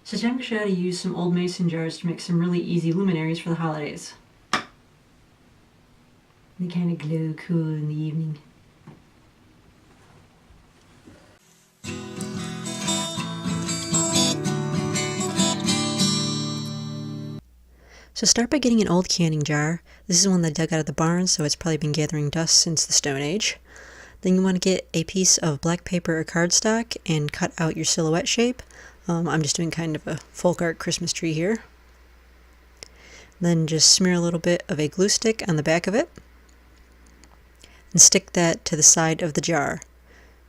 So time to show you how to use some old mason jars to make some really easy luminaries for the holidays. They kind of glow cool in the evening. So start by getting an old canning jar. This is one that I dug out of the barn, so it's probably been gathering dust since the Stone Age. Then you want to get a piece of black paper or cardstock and cut out your silhouette shape. I'm just doing kind of a folk art Christmas tree here. Then just smear a little bit of a glue stick on the back of it and stick that to the side of the jar.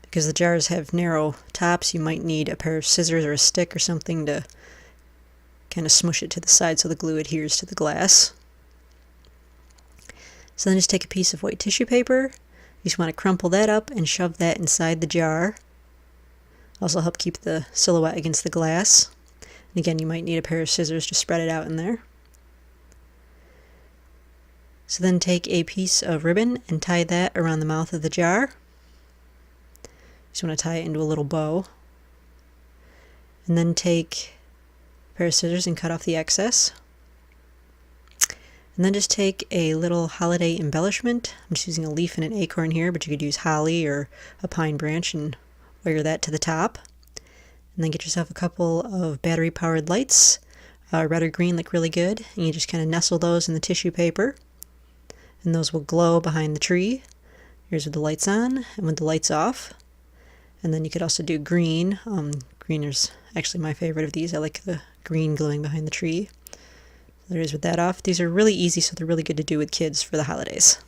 Because the jars have narrow tops, you might need a pair of scissors or a stick or something to kind of smush it to the side so the glue adheres to the glass. So then just take a piece of white tissue paper. You just want to crumple that up and shove that inside the jar. Also help keep the silhouette against the glass. And again, you might need a pair of scissors to spread it out in there. So then take a piece of ribbon and tie that around the mouth of the jar. Just want to tie it into a little bow. And then take a pair of scissors and cut off the excess. And then just take a little holiday embellishment. I'm just using a leaf and an acorn here, but you could use holly or a pine branch and wire that to the top. And then get yourself a couple of battery-powered lights. Red or green look really good. And you just kind of nestle those in the tissue paper. And those will glow behind the tree. Here's with the lights on and with the lights off. And then you could also do green. Green is actually my favorite of these. I like the green glowing behind the tree. There it is with that off. These are really easy, so they're really good to do with kids for the holidays.